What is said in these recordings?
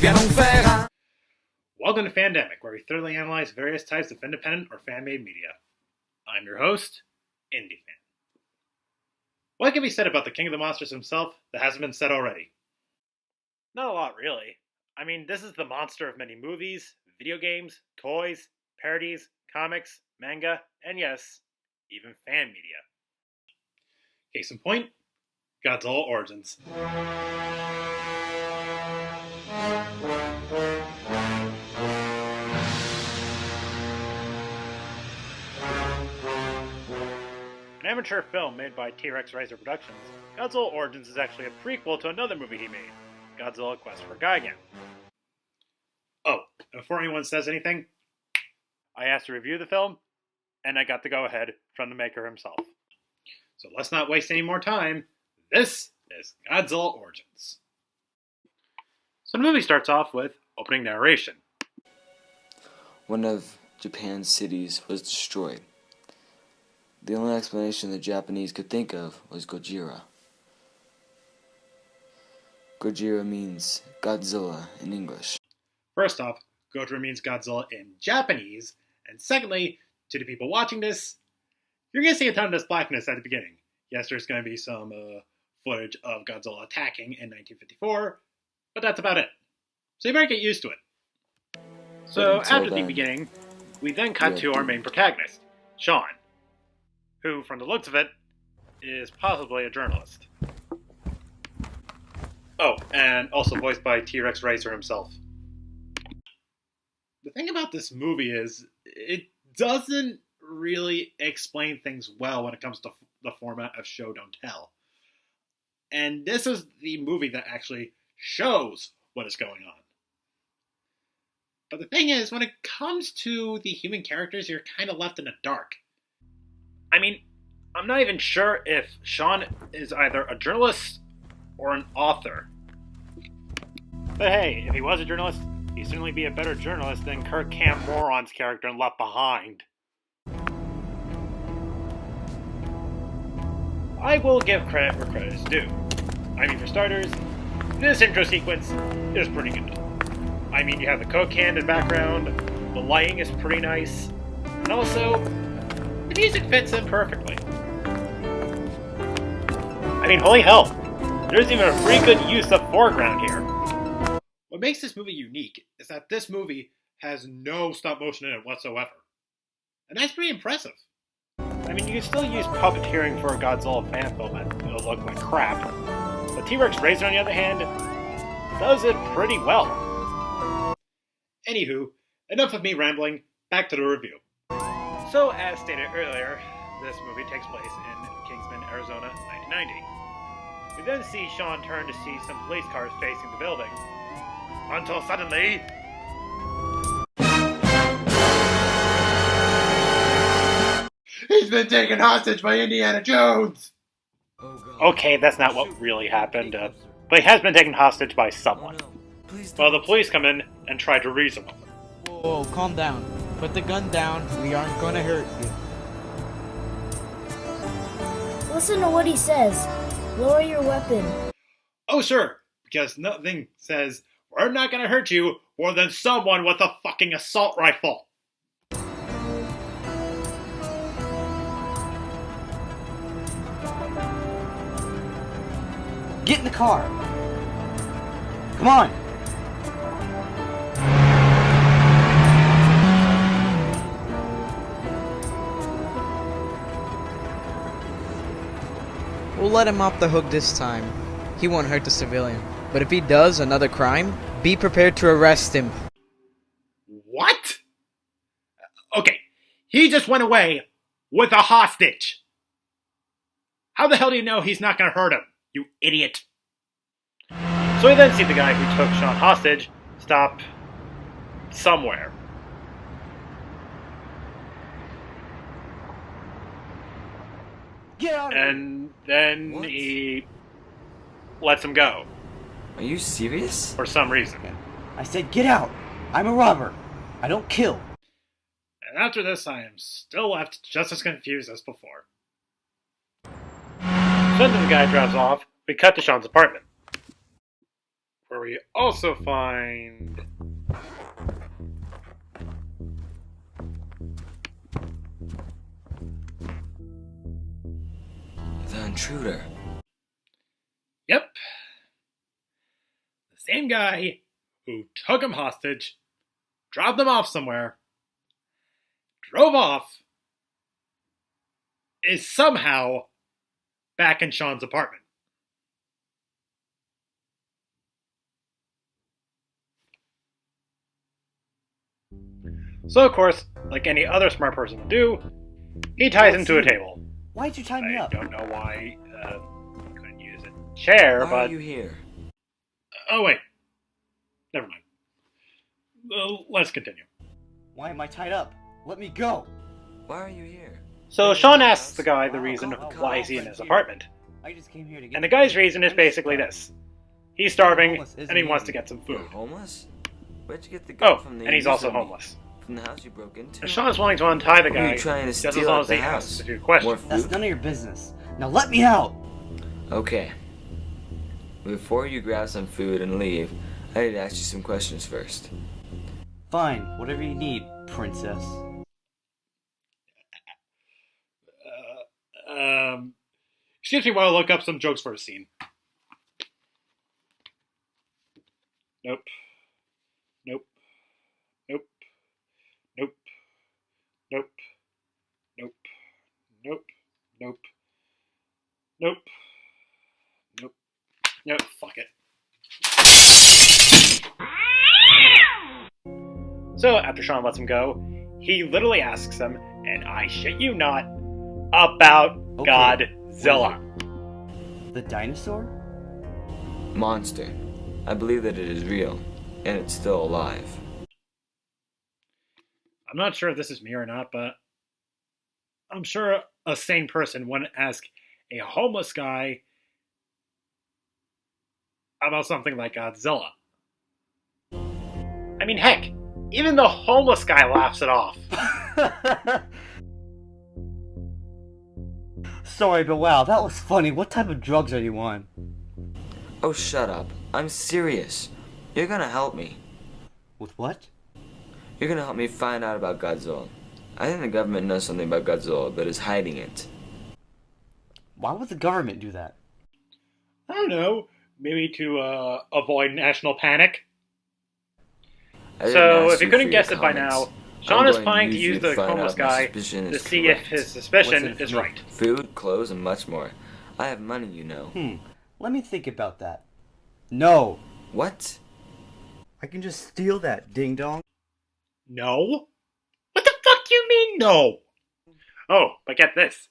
viens donc faire un... Welcome to Fandemic, where we thoroughly analyze various types of independent or fan-made media. I'm your host, Indie Fan. What can be said about the King of the Monsters himself that hasn't been said already? Not a lot, really. I mean, this is the monster of many movies, video games, toys, parodies, comics, manga, and yes, even fan media. Case in point, Godzilla Origins. An amateur film made by Trexrazorproductions, Godzilla Origins is actually a prequel to another movie he made, Godzilla Quest for Gigan. Oh, before anyone says anything, I asked to review the film, and I got the go-ahead from the maker himself. So let's not waste any more time. This is Godzilla Origins. So the movie starts off with opening narration. One of Japan's cities was destroyed. The only explanation the Japanese could think of was Gojira. Gojira means Godzilla in English. First off, Gojira means Godzilla in Japanese, and secondly, to the people watching this, you're going to see a ton of this blackness at the beginning. Yes, there's going to be some footage of Godzilla attacking in 1954, but that's about it. So you better get used to it. So after the beginning, we then cut to our main protagonist, Sean, who, from the looks of it, is possibly a journalist. Oh, and also voiced by T-Rex Racer himself. The thing about this movie is, it doesn't really explain things well when it comes to the format of show don't tell. And this is the movie that actually shows what is going on. But the thing is, when it comes to the human characters, you're kind of left in the dark. I mean, I'm not even sure if Sean is either a journalist or an author. But hey, if he was a journalist, he'd certainly be a better journalist than Kirk Cam Moron's character in Left Behind. I will give credit where credit is due. I mean, for starters, this intro sequence is pretty good. I mean, you have the Coke can in the background, the lighting is pretty nice, and also, the music fits in perfectly. I mean, holy hell, there's even a pretty good use of foreground here. What makes this movie unique is that this movie has no stop motion in it whatsoever. And that's pretty impressive. I mean, you can still use puppeteering for a Godzilla fan film and it'll look like crap. But T-Rex Razor, on the other hand, does it pretty well. Anywho, enough of me rambling, back to the review. So, as stated earlier, this movie takes place in Kingsman, Arizona, 1990. We then see Sean turn to see some police cars facing the building, until suddenly... He's been taken hostage by Indiana Jones! Okay, that's not what really happened, but he has been taken hostage by someone. Well, the police come in and try to reason with him. Whoa, calm down. Put the gun down. We aren't going to hurt you. Listen to what he says. Lower your weapon. Oh, sure, because nothing says, we're not going to hurt you more than someone with a fucking assault rifle. Get in the car. Come on. We'll let him off the hook this time. He won't hurt the civilian. But if he does another crime, be prepared to arrest him. What? Okay, he just went away with a hostage. How the hell do you know he's not going to hurt him, you idiot? So we then see the guy who took Sean hostage stop somewhere. Get out of And then What? he lets him go Are you serious? for some reason. I said get out. I'm a robber. I don't kill. And after this, I am still left just as confused as before. So after the guy drives off, we cut to Sean's apartment, where we also find The intruder. Yep. The same guy who took him hostage, dropped them off somewhere, drove off, is somehow back in Sean's apartment. So, of course, like any other smart person would do, he ties him to a table. Why'd you tie me I up? don't know why he couldn't use a chair, Why but... are you here? Oh, wait. Never mind. Let's continue. Why am I tied up? Let me go! Why are you here? So Sean asks the guy the reason why he's in his apartment. I just came here to get. And the guy's reason is basically this. He's starving, and he wants to get some You're food. homeless? Where'd you get the gun Oh, from the and he's also user homeless. From the house you broke into? And Sean's wanting to untie the What are guy you trying to just as steal long at as the he house? asks a few More questions. That's food? none of your business. Now let me out! Okay. Before you grab some food and leave, I need to ask you some questions first. Fine, whatever you need, princess. Excuse me while I look up some jokes for a scene. Nope. Nope. Nope. Nope. Nope. Nope. Nope. Nope. Nope. Nope. Nope. Fuck it. So, after Sean lets him go, he literally asks him, and I shit you not, about Okay, Godzilla. The dinosaur? Monster. I believe that it is real, and it's still alive. I'm not sure if this is me or not, but I'm sure a sane person wouldn't ask a homeless guy about something like Godzilla. I mean, heck, even the homeless guy laughs it off. Sorry, but wow, that was funny. What type of drugs are you on? Oh, shut up. I'm serious. You're gonna help me. With what? You're gonna help me find out about Godzilla. I think the government knows something about Godzilla, but is hiding it. Why would the government do that? I don't know, maybe to avoid national panic. I didn't So, ask if you for couldn't your guess it by comments. now, Sean I'm is going planning to you use the find homeless out my guy suspicion to is see if correct. his suspicion What's in it is for me? right. Food, clothes, and much more. I have money, you know. Let me think about that. No! What? I can just steal that, ding dong. No? What the fuck do you mean, no? Oh, but get this.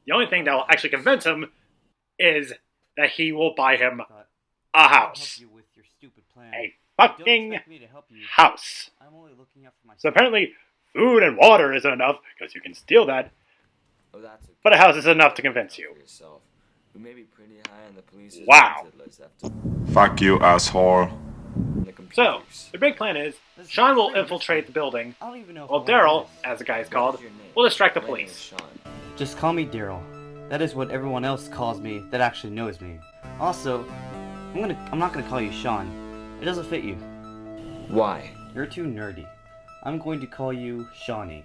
The only thing that will actually convince him is that he will buy him a house. You with your stupid plan. A Don't fucking expect me to help you. house. I'm only looking out for myself. So apparently, food and water isn't enough, because you can steal that, Oh, that's okay. but a house is enough to convince you. For yourself. We may be pretty high on the police's Wow. wanted list after Fuck you, asshole. the So, computers. the big plan is, Sean will infiltrate the building, I don't even know if while I want Daryl, this. as the guy is What called, is your name? will distract the My name is police. Sean. Just call me Daryl. That is what everyone else calls me that actually knows me. Also, I'm not gonna call you Sean. It doesn't fit you. Why? You're too nerdy. I'm going to call you Shawnee.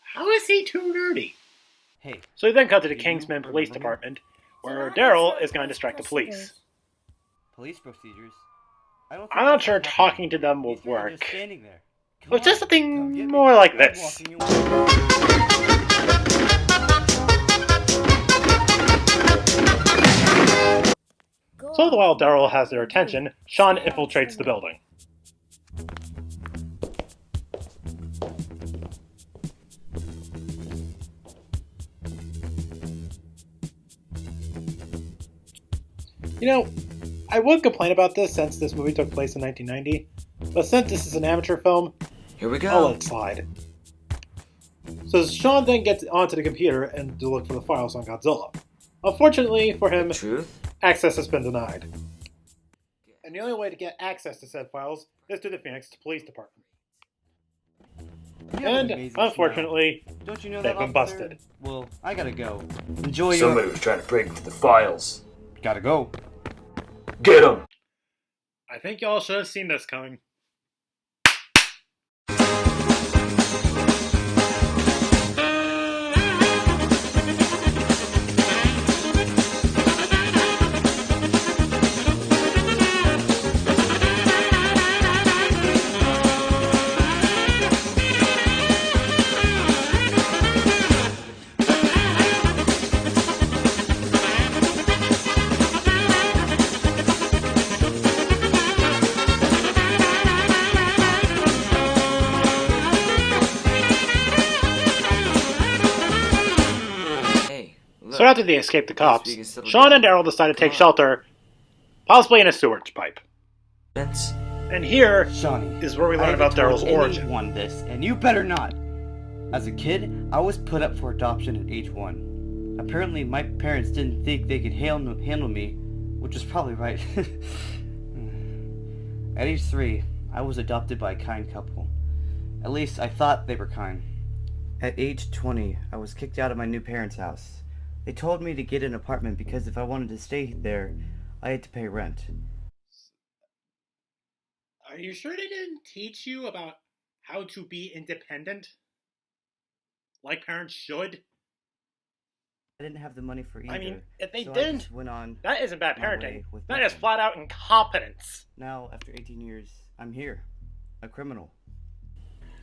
How is he too nerdy? Hey, So we then cut to the Do you Kingsman Police remember me? Department, where Daryl is going to distract the police. police procedures. I don't I'm not sure talking to them will work. Just standing there. Come But just on, something come get me. more like I'm this. walking away. So while Daryl has their attention, Sean infiltrates the building. You know, I would complain about this since this movie took place in 1990, but since this is an amateur film, Here we I'll go. let it slide. So Sean then gets onto the computer and to look for the files on Godzilla. Unfortunately for him, Truth? access has been denied. And the only way to get access to said files is through the Phoenix Police Department. You have an And amazing smile. unfortunately, Don't you know they've that, been officer? busted. Well, I gotta go. Enjoy Somebody was trying to break into the files. your. Gotta go. Get him! I think y'all should have seen this coming. So after they escape the cops, Sean and Daryl decide to take shelter, possibly in a sewage pipe. And here Shawnee, is where we learn I about haven't Daryl's told origin. anyone this, and you better not. As a kid, I was put up for adoption at age 1. Apparently, my parents didn't think they could handle me, which was probably right. At age 3, I was adopted by a kind couple. At least, I thought they were kind. At age 20, I was kicked out of my new parents' house. They told me to get an apartment because if I wanted to stay there, I had to pay rent. Are you sure they didn't teach you about how to be independent? Like parents should? I didn't have the money for either. I mean, if they so I didn't, just went on that isn't bad my way parenting. with That is nothing. flat out incompetence. Now, after 18 years, I'm here. A criminal.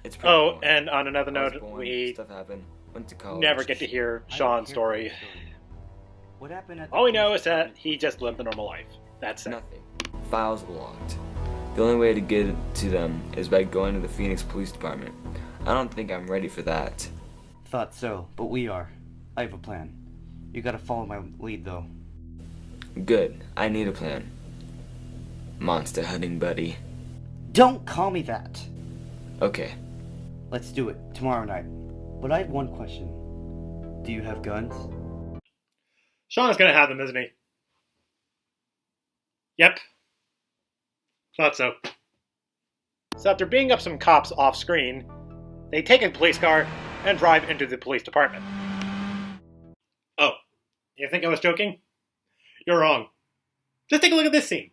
It's pretty Oh, boring. and on another I was note, born, we stuff happened, went to college. never get to hear I don't Sean's care story. about the story. What happened at the All we police know is that department? he just lived a normal life. That's it. Nothing. Files locked. The only way to get to them is by going to the Phoenix Police Department. I don't think I'm ready for that. Thought so, but we are. I have a plan. You gotta follow my lead, though. Good. I need a plan. Monster hunting buddy. Don't call me that! Okay. Let's do it, tomorrow night. But I have one question. Do you have guns? Sean's gonna have them, isn't he? Yep. Thought so. So after beating up some cops off screen, they take a police car and drive into the police department. Oh, you think I was joking? You're wrong. Just take a look at this scene.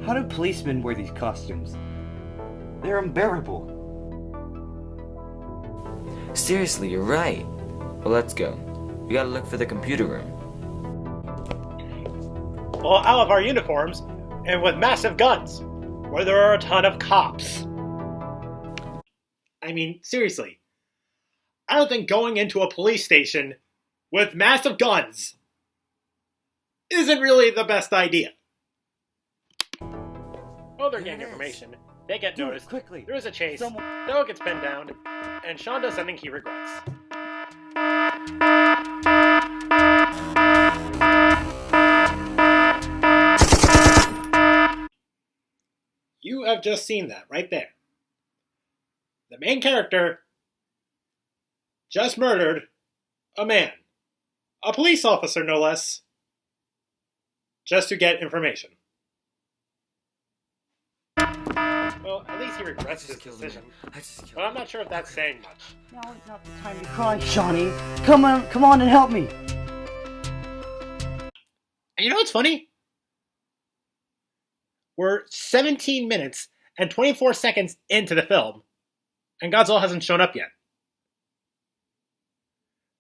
How do policemen wear these costumes? They're unbearable. Seriously, you're right. Well, let's go. We gotta look for the computer room. Well, out of our uniforms, and with massive guns, where there are a ton of cops. I mean, seriously. I don't think going into a police station with massive guns isn't really the best idea. Oh, they're getting information. They get Do it noticed. quickly. There is a chase. Someone- Daryl gets pinned down, and Sean does something he regrets. You have just seen that right there. The main character just murdered a man, a police officer no less, just to get information. Well, at least he regrets his decision, but I'm not sure if that's saying much. Now is not the time to cry, Shawnee. Come on and help me. And you know what's funny? We're 17 minutes and 24 seconds into the film, and Godzilla hasn't shown up yet.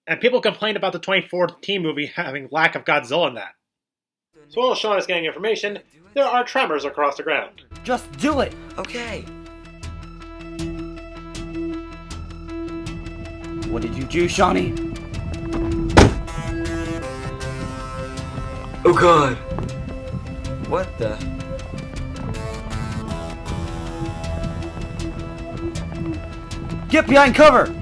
And people complained about the 2014 movie having lack of Godzilla in that. So while Sean is getting information, there are tremors across the ground. Just do it. Okay. What did you do, Shawnee? Oh god. What the? Get behind cover.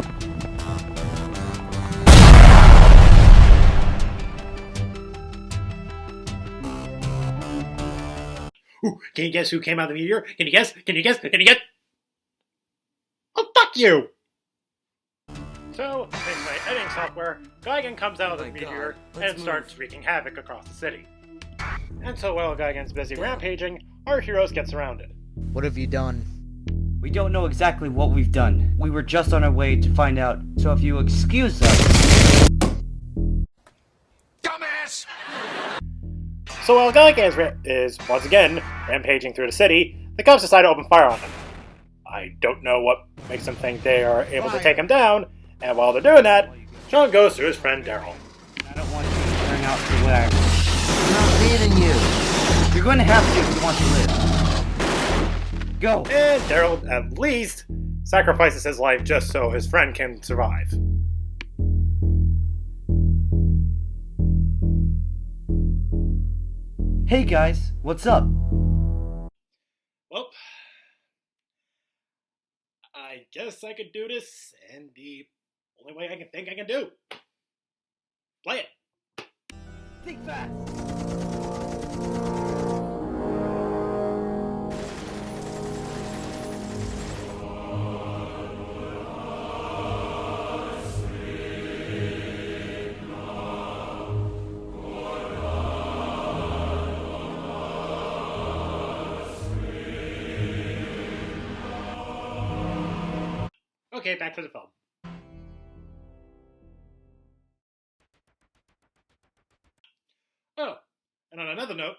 Ooh, can you guess who came out of the meteor? Can you guess? Can you guess? Can you guess? Oh, fuck you! So, thanks to my editing software, Geigen comes out of the my meteor God, let's and starts wreaking havoc across the city. And so while Geigen's busy rampaging, our heroes get surrounded. What have you done? We don't know exactly what we've done. We were just on our way to find out, so if you excuse us... Dumbass! So while Geiger is once again rampaging through the city, the cops decide to open fire on them. I don't know what makes them think they are able to take him down, and while they're doing that, Sean goes to his friend Daryl. I don't want you to turn out the way I want. I'm not leaving you. You're going to have to if you want to live. Go. And Daryl, at least, sacrifices his life just so his friend can survive. Hey guys, what's up? Well, I guess I could do this, and the only way I can think I can do. Play it. Think fast. Okay, back to the film. Oh, and on another note,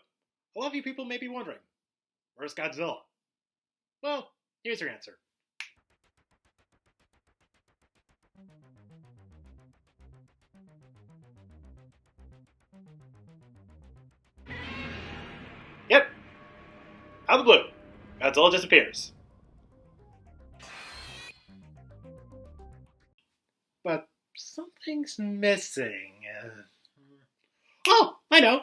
a lot of you people may be wondering, where's Godzilla? Well, here's your answer. Yep. Out of the blue, Godzilla disappears. But something's missing. Oh, I know.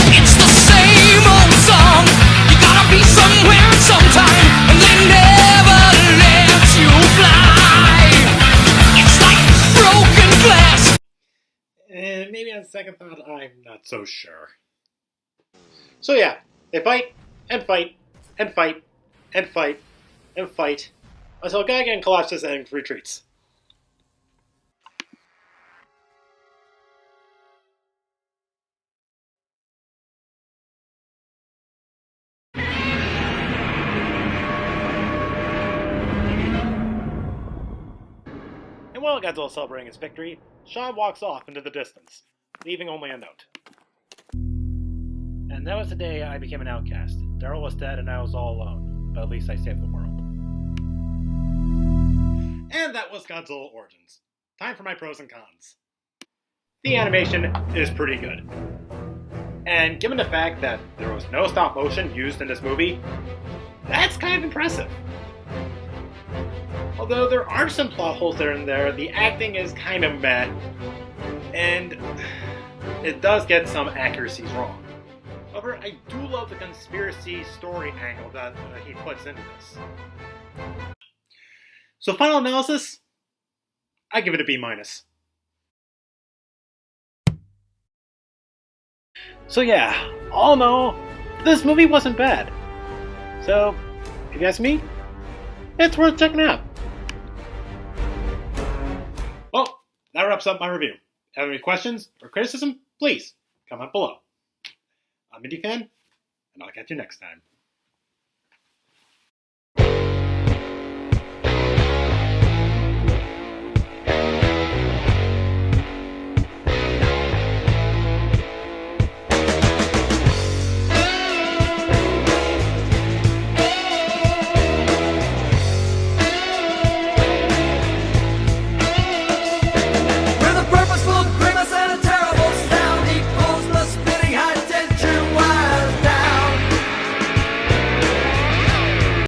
It's the same old song. You gotta be somewhere sometime, and they never let you fly. It's like broken glass. And maybe on second thought, I'm not so sure. So yeah, they fight, and fight, and fight, and fight, and fight, until Gigan collapses and retreats. And while Godzilla is celebrating his victory, Sean walks off into the distance, leaving only a note. And that was the day I became an outcast. Daryl was dead and I was all alone, but at least I saved the world. And that was Godzilla Origins. Time for my pros and cons. The animation is pretty good. And given the fact that there was no stop motion used in this movie, that's kind of impressive. Although there are some plot holes there and there, the acting is kind of meh, and it does get some accuracies wrong. However, I do love the conspiracy story angle that he puts into this. So final analysis, I give it a B-. So yeah, all in all, this movie wasn't bad. So, if you ask me, it's worth checking out. Well, that wraps up my review. Have any questions or criticism, please comment below. I'm IndieFan, and I'll catch you next time.